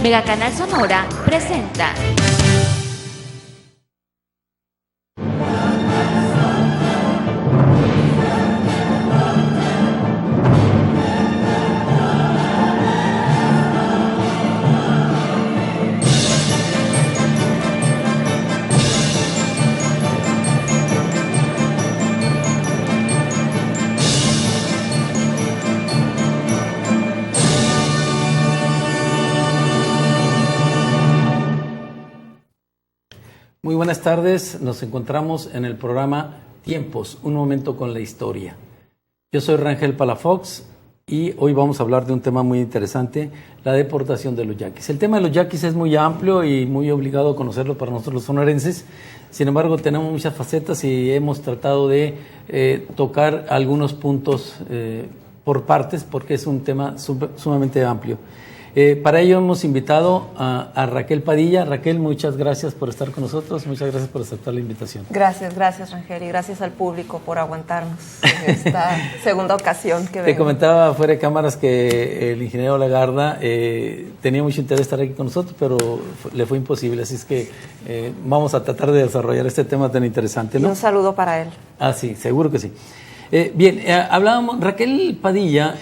Megacanal Sonora presenta Muy buenas tardes, nos encontramos en el programa Tiempos, un momento con la historia. Yo soy Rangel Palafox y hoy vamos a hablar de un tema muy interesante, la deportación de los yaquis. El tema de los yaquis es muy amplio y muy obligado a conocerlo para nosotros los sonorenses. Sin embargo, tenemos muchas facetas y hemos tratado de tocar algunos puntos por partes porque es un tema sumamente amplio. Para ello hemos invitado a Raquel Padilla. Raquel, muchas gracias por estar con nosotros, muchas gracias por aceptar la invitación. Gracias Rangel, y gracias al público por aguantarnos en esta segunda ocasión que vengo. Te comentaba fuera de cámaras que el ingeniero Lagarda tenía mucho interés en estar aquí con nosotros, pero le fue imposible, así es que vamos a tratar de desarrollar este tema tan interesante, ¿no? Y un saludo para él. Ah, sí, seguro que sí. Bien, hablábamos, Raquel Padilla,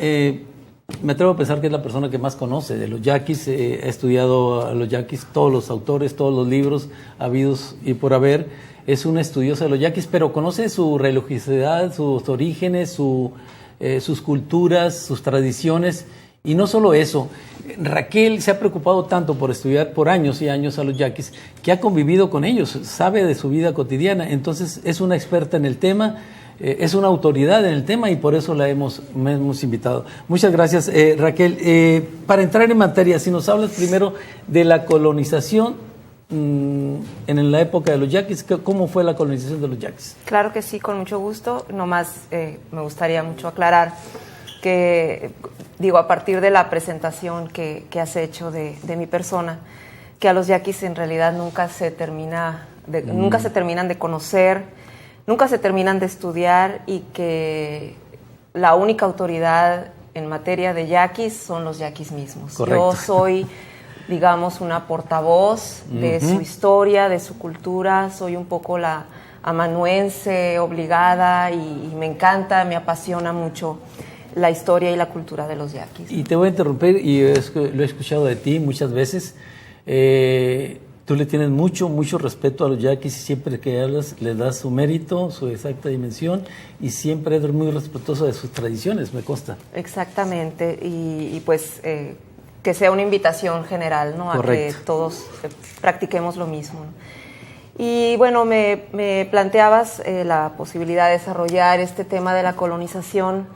me atrevo a pensar que es la persona que más conoce de los yaquis. Ha estudiado a los yaquis, todos los autores, todos los libros habidos y por haber. Es una estudiosa de los yaquis, pero conoce su religiosidad, sus orígenes, sus culturas, sus tradiciones. Y no solo eso, Raquel se ha preocupado tanto por estudiar por años y años a los yaquis que ha convivido con ellos, sabe de su vida cotidiana. Entonces es una experta en el tema. Es una autoridad en el tema y por eso la hemos invitado. Muchas gracias, Raquel. Para entrar en materia, si nos hablas primero de la colonización en la época de los yaquis, ¿cómo fue la colonización de los yaquis? Claro que sí, con mucho gusto. Nomás me gustaría mucho aclarar que, a partir de la presentación que has hecho de mi persona, que a los yaquis en realidad nunca se terminan de conocer, nunca se terminan de estudiar y que la única autoridad en materia de yaquis son los yaquis mismos. Correcto. Yo soy, una portavoz de su historia, de su cultura, soy un poco la amanuense obligada y me encanta, me apasiona mucho la historia y la cultura de los yaquis. Y te voy a interrumpir, y lo he escuchado de ti muchas veces. Tú le tienes mucho respeto a los yaquis y siempre que hablas le das su mérito, su exacta dimensión y siempre eres muy respetuoso de sus tradiciones, me consta. Exactamente, y pues que sea una invitación general, ¿no? Correcto. A que todos practiquemos lo mismo, ¿no? Y bueno, me planteabas la posibilidad de desarrollar este tema de la colonización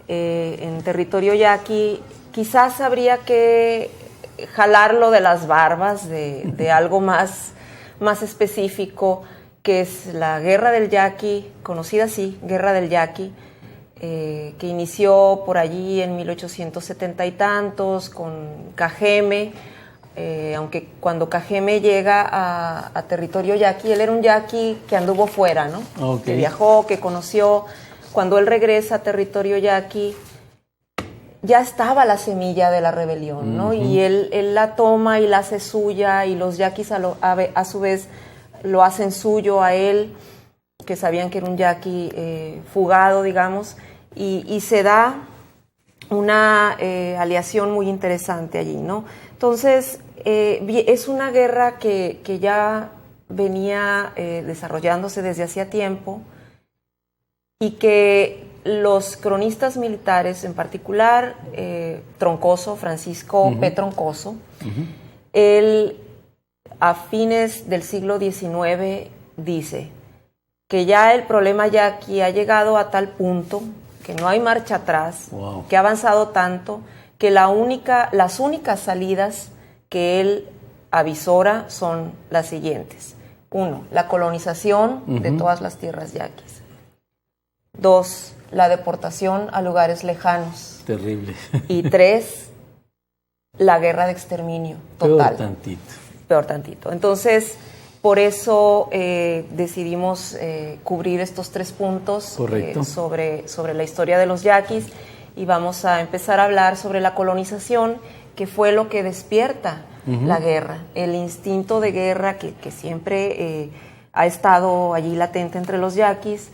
en territorio yaqui. Quizás habría que jalarlo de las barbas de algo más específico, que es la Guerra del Yaqui, conocida así, Guerra del Yaqui, que inició por allí en 1870 y tantos con Cajeme, aunque cuando Cajeme llega a territorio yaqui, él era un yaqui que anduvo fuera, ¿no? Okay. Que viajó, que conoció. Cuando él regresa a territorio yaqui, ya estaba la semilla de la rebelión, ¿no? Y él la toma y la hace suya, y los yaquis a su vez lo hacen suyo a él, que sabían que era un yaqui fugado, digamos, y se da una aliación muy interesante allí, ¿no? Entonces, es una guerra que ya venía desarrollándose desde hacía tiempo y que los cronistas militares, en particular Troncoso, Francisco P. Troncoso, él a fines del siglo XIX dice que ya el problema yaqui ha llegado a tal punto que no hay marcha atrás, wow, que ha avanzado tanto que las únicas salidas que él avisora son las siguientes. 1, la colonización de todas las tierras yaquis. 2, la deportación a lugares lejanos. Terrible. Y 3, la guerra de exterminio total. Peor tantito. Entonces, por eso decidimos cubrir estos 3 puntos sobre la historia de los yaquis, y vamos a empezar a hablar sobre la colonización, que fue lo que despierta la guerra, el instinto de guerra que siempre ha estado allí latente entre los yaquis,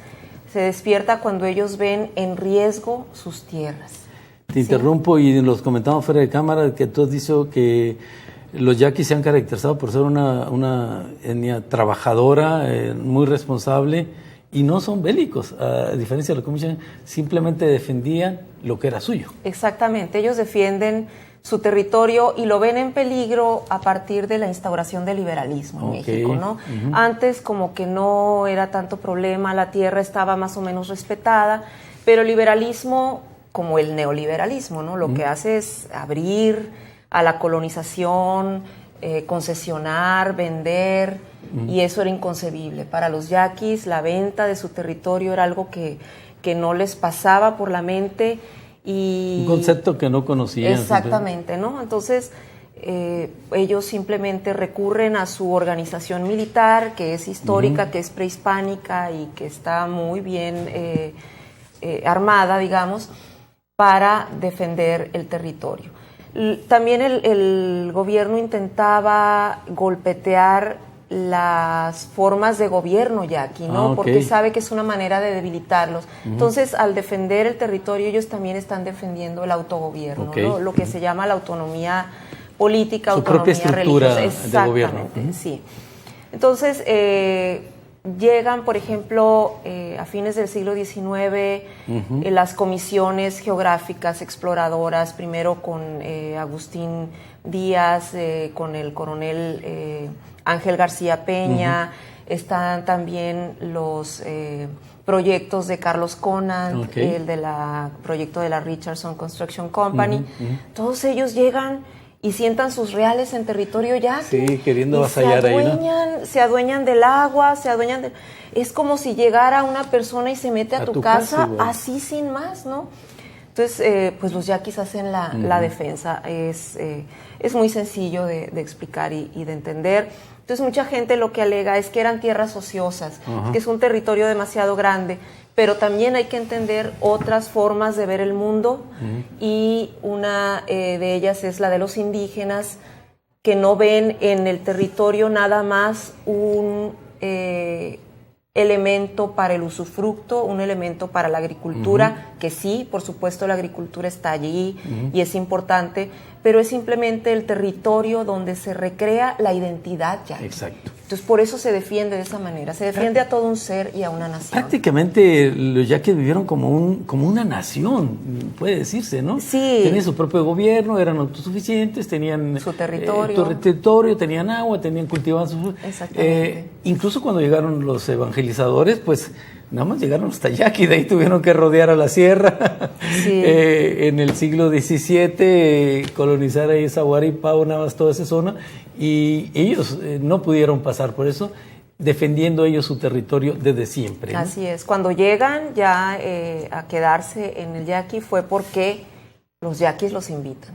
se despierta cuando ellos ven en riesgo sus tierras. Te interrumpo y los comentamos fuera de cámara que tú has dicho que los yaquis se han caracterizado por ser una etnia trabajadora, muy responsable, y no son bélicos, a diferencia de lo que muchos simplemente defendían lo que era suyo. Exactamente, ellos defienden su territorio y lo ven en peligro a partir de la instauración del liberalismo en México, ¿no? Antes como que no era tanto problema, la tierra estaba más o menos respetada, pero el liberalismo, como el neoliberalismo, ¿no? Lo que hace es abrir a la colonización, concesionar, vender, y eso era inconcebible. Para los yaquis la venta de su territorio era algo que no les pasaba por la mente. Y un concepto que no conocían. Exactamente, ¿no? Entonces, ellos simplemente recurren a su organización militar, que es histórica, que es prehispánica y que está muy bien armada, digamos, para defender el territorio. También el gobierno intentaba golpetear las formas de gobierno yaqui, ¿no? Porque sabe que es una manera de debilitarlos. Entonces, al defender el territorio, ellos también están defendiendo el autogobierno, ¿no? Lo que se llama la autonomía política, su autonomía propia estructura religiosa. de gobierno. Sí. Entonces, llegan, por ejemplo, a fines del siglo XIX, las comisiones geográficas exploradoras, primero con Agustín Díaz, con el coronel Ángel García Peña, están también los proyectos de Carlos Conant, el de proyecto de la Richardson Construction Company. Todos ellos llegan y sientan sus reales en territorio yaqui. Sí, queriendo avasallar ahí, ¿no? Se adueñan del agua, es como si llegara una persona y se mete a tu casa así sin más, ¿no? Entonces, pues los yaquis hacen la defensa. Es muy sencillo de explicar y de entender. Entonces, mucha gente lo que alega es que eran tierras ociosas, que es un territorio demasiado grande, pero también hay que entender otras formas de ver el mundo y una de ellas es la de los indígenas, que no ven en el territorio nada más un elemento para el usufructo, un elemento para la agricultura, que sí, por supuesto la agricultura está allí y es importante, pero es simplemente el territorio donde se recrea la identidad yaqui. Exacto. Entonces, por eso se defiende de esa manera, se defiende a todo un ser y a una nación. Prácticamente los yaquis vivieron como una nación, puede decirse, ¿no? Sí. Tenían su propio gobierno, eran autosuficientes, tenían su territorio. Territorio, tenían agua, cultivaban su... Exactamente. Incluso cuando llegaron los evangelizadores, pues nada más llegaron hasta Yaqui, de ahí tuvieron que rodear a la sierra. Sí. En el siglo XVII, colonizar ahí Zaguaripao, nada más toda esa zona, y ellos no pudieron pasar por eso, defendiendo ellos su territorio desde siempre, ¿no? Así es. Cuando llegan ya a quedarse en el yaqui fue porque los yaquis los invitan.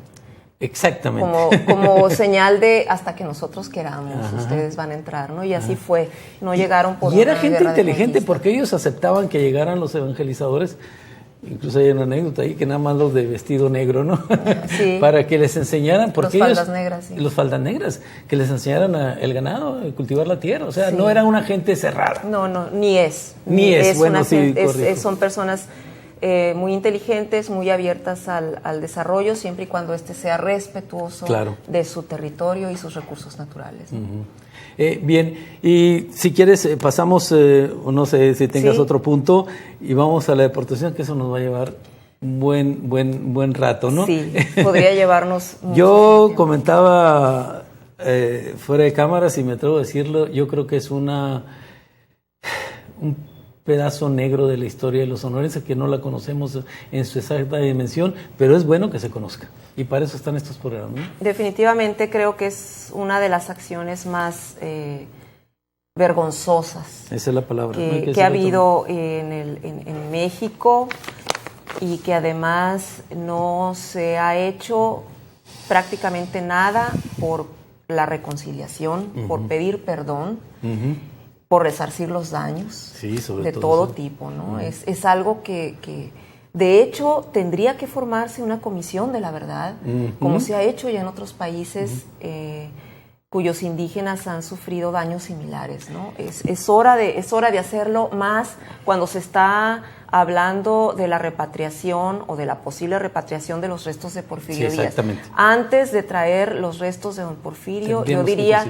Exactamente. Como señal de hasta que nosotros queramos, ustedes van a entrar, ¿no? Y así fue. No llegaron por Y era una gente guerra de inteligente conquista. porque ellos aceptaban que llegaran los evangelizadores. Incluso hay una anécdota ahí que nada más los de vestido negro, ¿no? Sí. Para que les enseñaran, porque los ellos, faldas negras, sí. Los faldas negras, que les enseñaran el ganado, a cultivar la tierra. O sea, Sí. no era una gente cerrada. No, ni es. Ni es, bueno, una sí, gente, son personas muy inteligentes, muy abiertas al desarrollo, siempre y cuando éste sea respetuoso de su territorio y sus recursos naturales. Bien, y si quieres pasamos, no sé si tengas otro punto, y vamos a la deportación, que eso nos va a llevar un buen rato, ¿no? Sí, podría llevarnos mucho Yo tiempo. comentaba fuera de cámara, si me atrevo a decirlo, yo creo que es un pedazo negro de la historia de los sonorenses que no la conocemos en su exacta dimensión, pero es bueno que se conozca, y para eso están estos programas, ¿no? Definitivamente creo que es una de las acciones más vergonzosas Esa es la palabra que ha habido en México, y que además no se ha hecho prácticamente nada por la reconciliación, por pedir perdón, por resarcir los daños sobre de todo tipo, ¿no? Es algo que De hecho, tendría que formarse una comisión de la verdad, como se ha hecho ya en otros países cuyos indígenas han sufrido daños similares, ¿no? Es hora de hacerlo, más cuando se está hablando de la repatriación o de la posible repatriación de los restos de Porfirio Díaz. Exactamente. Antes de traer los restos de don Porfirio, yo diría,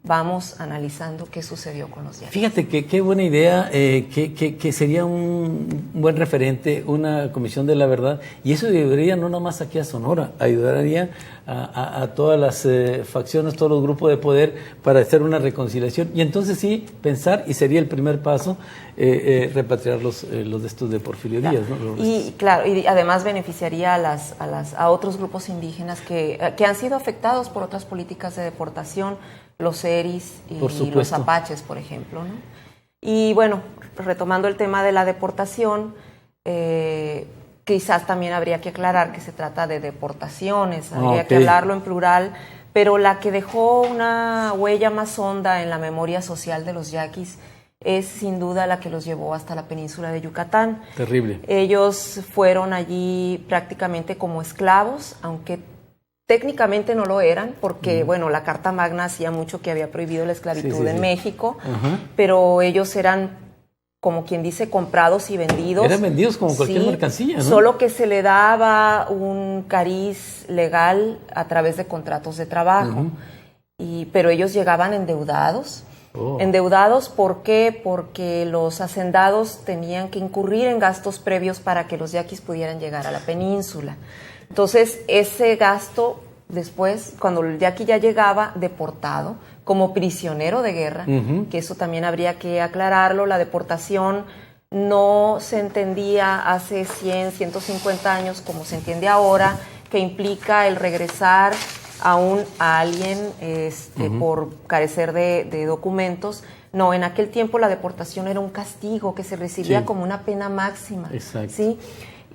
vamos analizando qué sucedió con los Yaquis. Fíjate que qué buena idea, que sería un buen referente, una comisión de la verdad, y eso ayudaría no nada más aquí a Sonora, ayudaría a todas las facciones, todos los grupos de poder para hacer una reconciliación, y entonces sí pensar, y sería el primer paso, repatriar los restos de Porfirio Díaz, ¿no? Y claro, y además beneficiaría a otros grupos indígenas que han sido afectados por otras políticas de deportación, los seris y los apaches, por ejemplo, ¿no? Y bueno, retomando el tema de la deportación, quizás también habría que aclarar que se trata de deportaciones, habría que hablarlo en plural, pero la que dejó una huella más honda en la memoria social de los yaquis es sin duda la que los llevó hasta la península de Yucatán. Terrible. Ellos fueron allí prácticamente como esclavos, aunque técnicamente no lo eran, porque bueno, la Carta Magna hacía mucho que había prohibido la esclavitud en México, pero ellos eran, como quien dice, comprados y vendidos. Eran vendidos como cualquier mercancía, ¿no? Solo que se le daba un cariz legal a través de contratos de trabajo. Pero ellos llegaban endeudados. Endeudados, ¿por qué? Porque los hacendados tenían que incurrir en gastos previos para que los yaquis pudieran llegar a la península. Entonces, ese gasto después, cuando el yaqui ya llegaba deportado, como prisionero de guerra, que eso también habría que aclararlo, la deportación no se entendía hace 100, 150 años como se entiende ahora, que implica el regresar a alguien por carecer de documentos. No, en aquel tiempo la deportación era un castigo que se recibía como una pena máxima. Exacto. ¿Sí?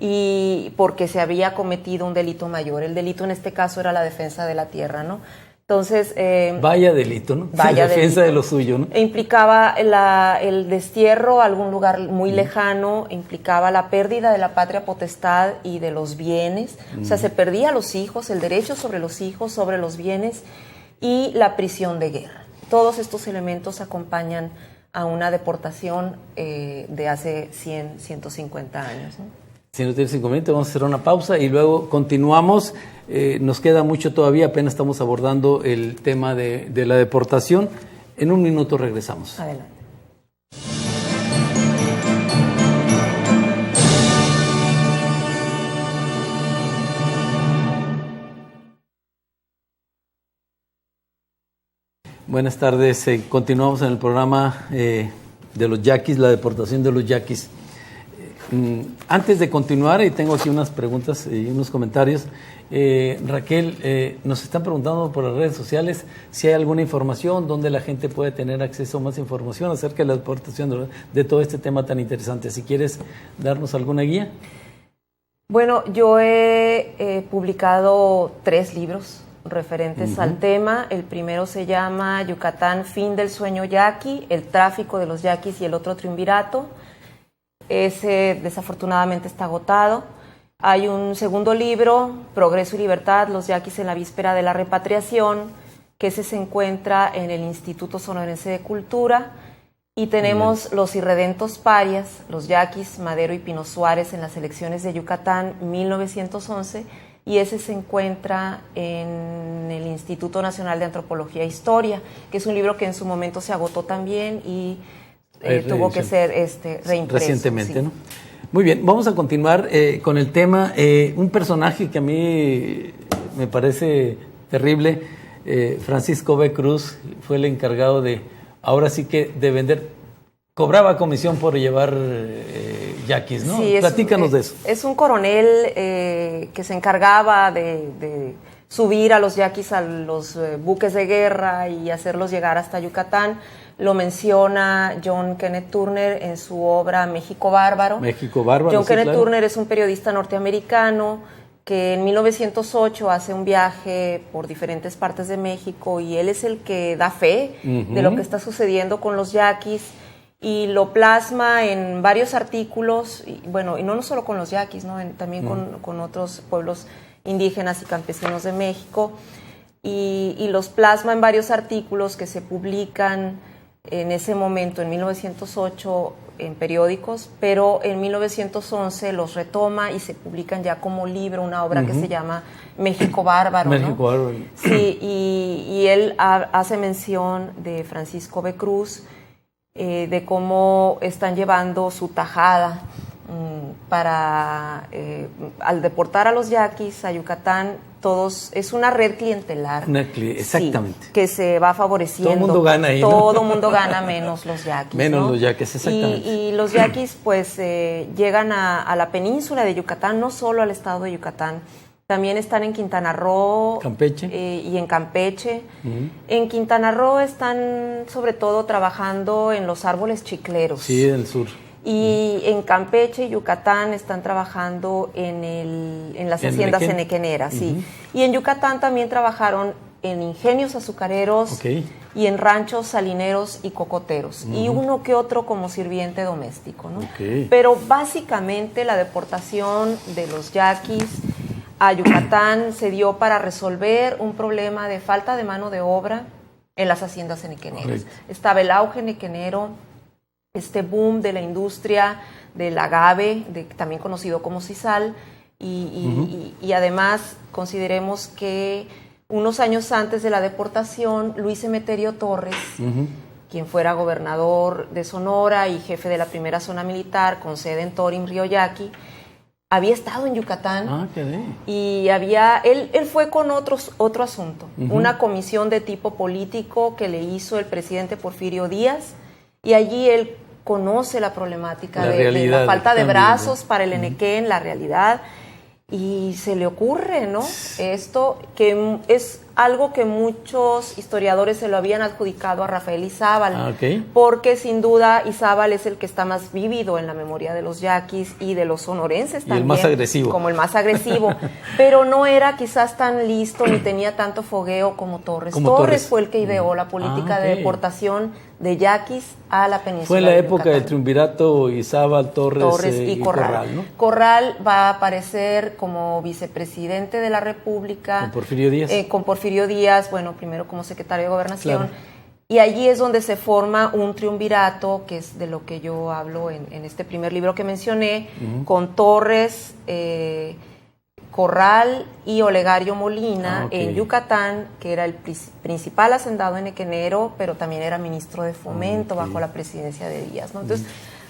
Y porque se había cometido un delito mayor. El delito en este caso era la defensa de la tierra, ¿no? Entonces... vaya delito, ¿no? Vaya defensa delito. de lo suyo, ¿no? Implicaba el destierro a algún lugar muy lejano, implicaba la pérdida de la patria potestad y de los bienes. O sea, se perdía a los hijos, el derecho sobre los hijos, sobre los bienes, y la prisión de guerra. Todos estos elementos acompañan a una deportación de hace 100, 150 años, ¿no? Si no tienes inconveniente, vamos a hacer una pausa y luego continuamos. Nos queda mucho todavía, apenas estamos abordando el tema de la deportación. En un minuto regresamos. Adelante. Buenas tardes, continuamos en el programa de los yaquis, la deportación de los yaquis. Antes de continuar, y tengo aquí unas preguntas y unos comentarios, Raquel, nos están preguntando por las redes sociales si hay alguna información donde la gente puede tener acceso a más información acerca de la deportación de todo este tema tan interesante. Si quieres darnos alguna guía. Bueno, yo he publicado 3 libros referentes al tema. El primero se llama Yucatán, fin del sueño yaqui, el tráfico de los yaquis y el otro triunvirato. Ese desafortunadamente está agotado. Hay un segundo libro, Progreso y Libertad, los yaquis en la víspera de la repatriación, que ese se encuentra en el Instituto Sonorense de Cultura. Y tenemos Los Irredentos Parias, los yaquis Madero y Pino Suárez en las elecciones de Yucatán 1911, y ese se encuentra en el Instituto Nacional de Antropología e Historia, que es un libro que en su momento se agotó también y tuvo que ser reimpreso. Recientemente, ¿no? Muy bien, vamos a continuar con el tema. Un personaje que a mí me parece terrible, Francisco B. Cruz, fue el encargado de, ahora sí que de vender, cobraba comisión por llevar yaquis, ¿no? Sí, Platícanos de eso. Es un coronel que se encargaba de subir a los yaquis a los buques de guerra y hacerlos llegar hasta Yucatán. Lo menciona John Kenneth Turner en su obra México Bárbaro. México Bárbaro, John Kenneth claro. Turner es un periodista norteamericano que en 1908 hace un viaje por diferentes partes de México y él es el que da fe de lo que está sucediendo con los yaquis y lo plasma en varios artículos, y no solo con los yaquis, ¿no? También con otros pueblos indígenas y campesinos de México, y los plasma en varios artículos que se publican en ese momento, en 1908, en periódicos, pero en 1911 los retoma y se publican ya como libro, una obra que se llama México Bárbaro. México Bárbaro. Sí, y él hace mención de Francisco B. Cruz, de cómo están llevando su tajada para, al deportar a los yaquis a Yucatán, es una red clientelar. Exactamente. Sí, que se va favoreciendo. Todo el mundo gana ahí, ¿no? Todo el mundo gana, menos los yaquis. Menos los yaquis, exactamente. Y los yaquis, pues, llegan a la península de Yucatán, no solo al estado de Yucatán. También están en Quintana Roo. Campeche. Y en Campeche. En Quintana Roo están, sobre todo, trabajando en los árboles chicleros. Sí, del sur. Y en Campeche y Yucatán están trabajando en las haciendas enequeneras, sí. Y en Yucatán también trabajaron en ingenios azucareros y en ranchos salineros y cocoteros. Y uno que otro como sirviente doméstico, ¿no? Pero básicamente la deportación de los yaquis a Yucatán se dio para resolver un problema de falta de mano de obra en las haciendas enequeneras. Estaba el auge enequenero, este boom de la industria del agave, también conocido como sisal, y además consideremos que unos años antes de la deportación, Luis Emeterio Torres, quien fuera gobernador de Sonora y jefe de la primera zona militar con sede en Torim, Río Yaqui, había estado en Yucatán y él fue con otro asunto, una comisión de tipo político que le hizo el presidente Porfirio Díaz, y allí él conoce la problemática de la falta de brazos para el enequén, la realidad, y se le ocurre, ¿no? Esto que es algo que muchos historiadores se lo habían adjudicado a Rafael Izábal, porque sin duda Izábal es el que está más vívido en la memoria de los yaquis y de los sonorenses también. Y el más agresivo. Como el más agresivo, pero no era quizás tan listo ni tenía tanto fogueo como Torres. Torres fue el que ideó la política de deportación de yaquis a la península. Fue en la época del triunvirato Izábal, Torres y Corral, ¿no? Corral va a aparecer como vicepresidente de la República. Con Porfirio Díaz. Con Porfirio Díaz, primero como secretario de Gobernación. Claro. Y allí es donde se forma un triunvirato, que es de lo que yo hablo en este primer libro que mencioné, con Torres, Corral y Olegario Molina en Yucatán, que era el principal hacendado enequenero, pero también era ministro de Fomento bajo la presidencia de Díaz, ¿no? Entonces,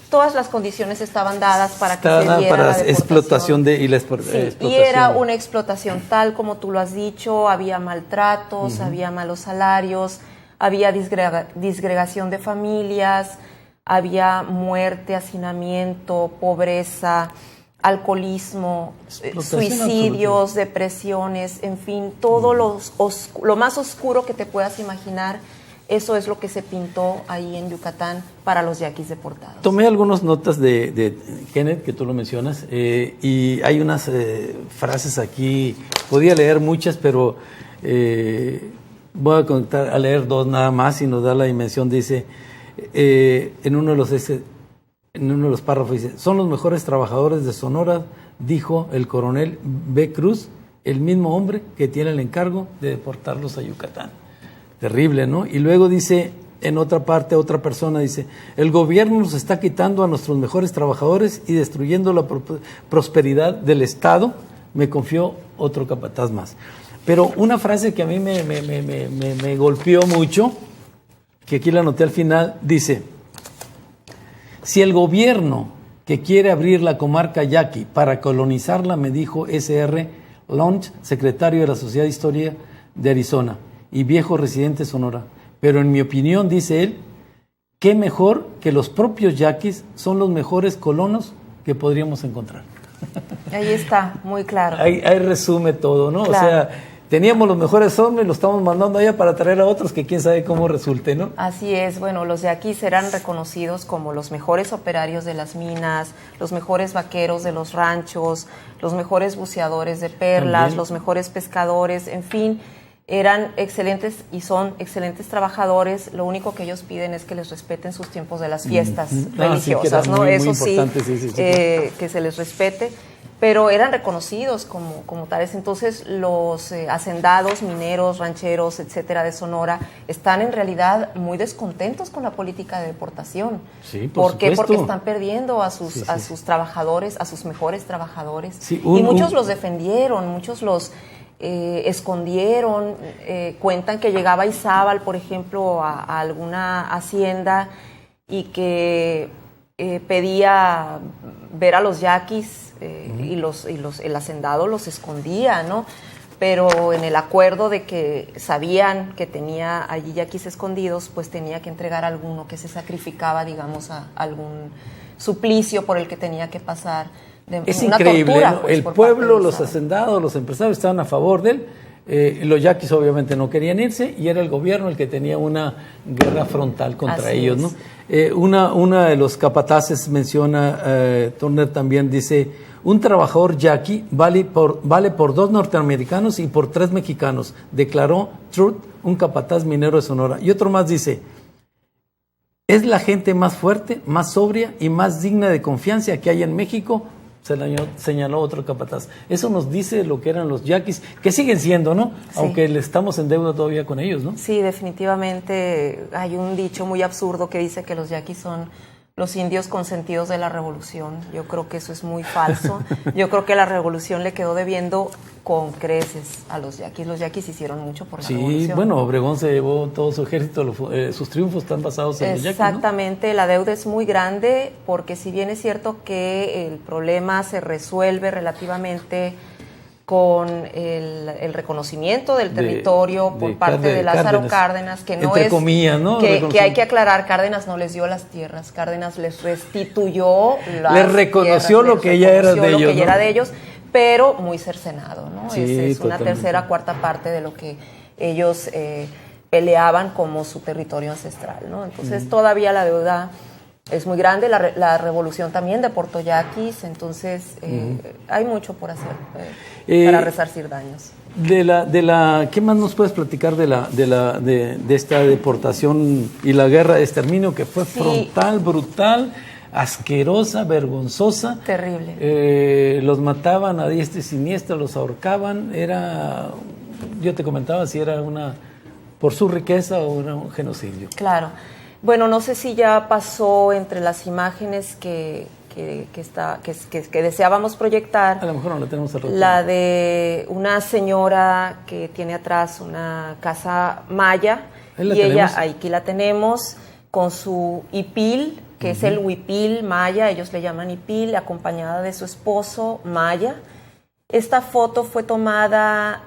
todas las condiciones estaban dadas para que se diera para la explotación explotación. Y era una explotación tal como tú lo has dicho, había maltratos, había malos salarios, había disgregación de familias, había muerte, hacinamiento, pobreza, alcoholismo, suicidios, depresiones, en fin, todo lo más oscuro que te puedas imaginar. Eso es lo que se pintó ahí en Yucatán para los yaquis deportados. Tomé algunas notas de Kenneth, que tú lo mencionas, y hay unas frases aquí, podía leer muchas, pero voy a leer dos nada más y nos da la dimensión. Dice, en uno de los párrafos dice, son los mejores trabajadores de Sonora, dijo el coronel B. Cruz, el mismo hombre que tiene el encargo de deportarlos a Yucatán. Terrible, ¿no? Y luego dice, en otra parte, otra persona dice, el gobierno nos está quitando a nuestros mejores trabajadores y destruyendo la prosperidad del Estado, me confió otro capataz más. Pero una frase que a mí me golpeó mucho, que aquí la anoté al final, dice, si el gobierno que quiere abrir la comarca yaqui para colonizarla, me dijo S.R. Launch, secretario de la Sociedad de Historia de Arizona y viejo residente de Sonora, pero en mi opinión, dice él, qué mejor que los propios yaquis son los mejores colonos que podríamos encontrar. Ahí está, muy claro. Ahí resume todo, ¿no? Claro. O sea, teníamos los mejores hombres, los estamos mandando allá para traer a otros que quién sabe cómo resulte, ¿no? Así es, los yaquis serán reconocidos como los mejores operarios de las minas, los mejores vaqueros de los ranchos, los mejores buceadores de perlas, los mejores pescadores, en fin. eran excelentes y son excelentes trabajadores. Lo único que ellos piden es que les respeten sus tiempos de las fiestas religiosas, sí, ¿no? muy, Eso muy sí, sí. que se les respete. Pero eran reconocidos como tales. Entonces los hacendados, mineros, rancheros, etcétera, de Sonora, están en realidad muy descontentos con la política de deportación. Sí, ¿Por qué? supuesto. Porque están perdiendo a sus trabajadores, a sus mejores trabajadores. Sí, y muchos los defendieron, muchos los escondieron. Cuentan que llegaba Izábal, por ejemplo, a alguna hacienda y que pedía ver a los yaquis, y el hacendado los escondía, ¿no? Pero en el acuerdo de que sabían que tenía allí yaquis escondidos, pues tenía que entregar alguno que se sacrificaba, digamos, a algún suplicio por el que tenía que pasar. Es una increíble, tortura, ¿no? pues, El por pueblo, parte de los Izábal. hacendados, los empresarios estaban a favor de él. Los yaquis obviamente no querían irse y era el gobierno el que tenía una guerra frontal contra Así ellos, es. ¿no? Una de los capataces menciona, Turner también dice, un trabajador yaqui vale por 2 norteamericanos y por 3 mexicanos, declaró Truth, un capataz minero de Sonora. Y otro más dice, es la gente más fuerte, más sobria y más digna de confianza que hay en México, señaló otro capataz. Eso nos dice lo que eran los yaquis, que siguen siendo, ¿no? Sí. Aunque estamos en deuda todavía con ellos, ¿no? Sí, definitivamente hay un dicho muy absurdo que dice que los yaquis son los indios consentidos de la revolución. Yo creo que eso es muy falso. Yo creo que la revolución le quedó debiendo con creces a los yaquis. Los yaquis hicieron mucho por la revolución. Sí, bueno, Obregón se llevó todo su ejército, sus triunfos están basados en los yaquis, ¿no? Exactamente, la deuda es muy grande porque si bien es cierto que el problema se resuelve relativamente con el reconocimiento del territorio por parte de Lázaro Cárdenas, que no entre es comillas, ¿no? que hay que aclarar, Cárdenas no les dio las tierras, Cárdenas les restituyó las les reconoció tierras, lo que ya era de ellos, ya era de ellos, pero muy cercenado, ¿no? Sí, es una tercera, cuarta parte de lo que ellos peleaban como su territorio ancestral, ¿no? Entonces todavía la deuda es muy grande, la revolución también deportó yaquis, entonces hay mucho por hacer para resarcir daños. ¿Qué más nos puedes platicar de esta deportación y la guerra de exterminio que fue frontal, brutal, asquerosa, vergonzosa? Terrible. Los mataban a diestra y siniestra, los ahorcaban, yo te comentaba si era por su riqueza o era un genocidio. Claro. Bueno, no sé si ya pasó entre las imágenes que deseábamos proyectar. A lo mejor no la tenemos al rato. La de una señora que tiene atrás una casa maya. Y ella, aquí la tenemos, con su hipil, que es el huipil maya, ellos le llaman hipil, acompañada de su esposo maya. Esta foto fue tomada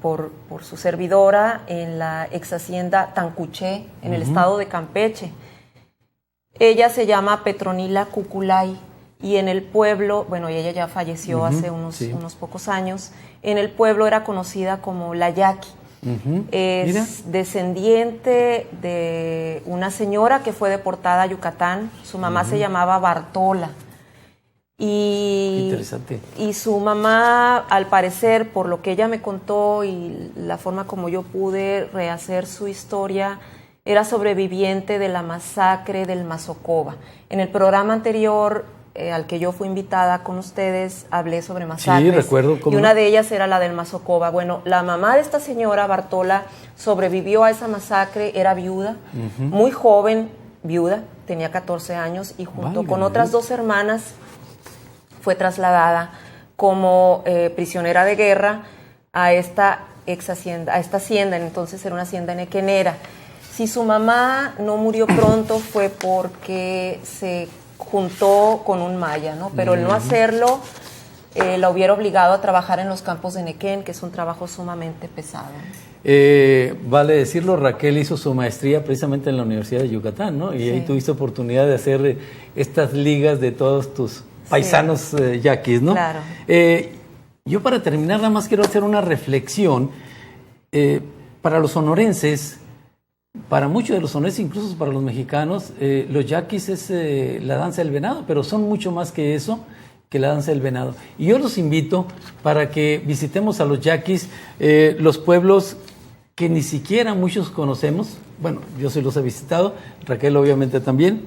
por su servidora en la ex hacienda Tancuché, en el estado de Campeche. Ella se llama Petronila Cuculay y en el pueblo, bueno, ella ya falleció hace unos pocos años, en el pueblo era conocida como la Yaqui. Es descendiente de una señora que fue deportada a Yucatán, su mamá se llamaba Bartola. Interesante. Y su mamá, al parecer, por lo que ella me contó y la forma como yo pude rehacer su historia, era sobreviviente de la masacre del Mazocoba. En el programa anterior al que yo fui invitada con ustedes, hablé sobre masacres. Sí, recuerdo. Y una de ellas era la del Mazocoba. Bueno, la mamá de esta señora, Bartola, sobrevivió a esa masacre, era viuda, muy joven, viuda, tenía 14 años, y junto con otras 2 hermanas fue trasladada como prisionera de guerra a esta hacienda, entonces era una hacienda nequenera. Si su mamá no murió pronto fue porque se juntó con un maya, ¿no? Pero el no hacerlo la hubiera obligado a trabajar en los campos de Nequén, que es un trabajo sumamente pesado. Vale decirlo, Raquel hizo su maestría precisamente en la Universidad de Yucatán, ¿no? Y ahí tuviste oportunidad de hacer estas ligas de todos tus paisanos yaquis, ¿no? Claro. Yo para terminar nada más quiero hacer una reflexión. Para los sonorenses, para muchos de los sonorenses, incluso para los mexicanos, los yaquis es la danza del venado, pero son mucho más que eso, que la danza del venado. Y yo los invito para que visitemos a los yaquis, los pueblos que ni siquiera muchos conocemos. Bueno, yo sí los he visitado, Raquel obviamente también.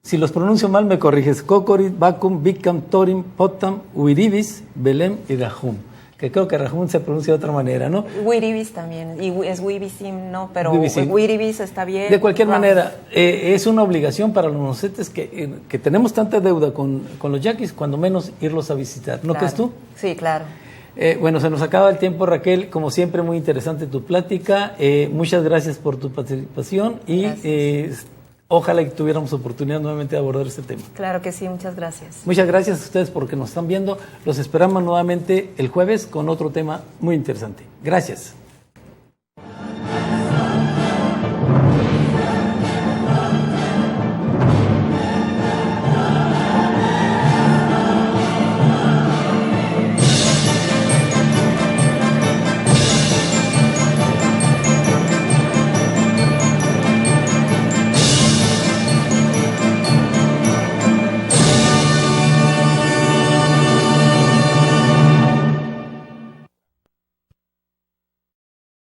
Si los pronuncio mal me corriges. Cocorit, Bacum, Bicam, Torim, Potam, Uiribis, Belém y Rajum. Que creo que Rajum se pronuncia de otra manera, ¿no? Uiribis también, y es Wibisim, ¿no? Pero Wibisim. Uiribis está bien. De cualquier manera, es una obligación para los nocetes que tenemos tanta deuda con los yaquis, cuando menos irlos a visitar. ¿No crees tú? Sí, claro. Bueno, se nos acaba el tiempo, Raquel. Como siempre, muy interesante tu plática. Muchas gracias por tu participación y ojalá que tuviéramos oportunidad nuevamente de abordar este tema. Claro que sí, muchas gracias. Muchas gracias a ustedes porque nos están viendo. Los esperamos nuevamente el jueves con otro tema muy interesante. Gracias.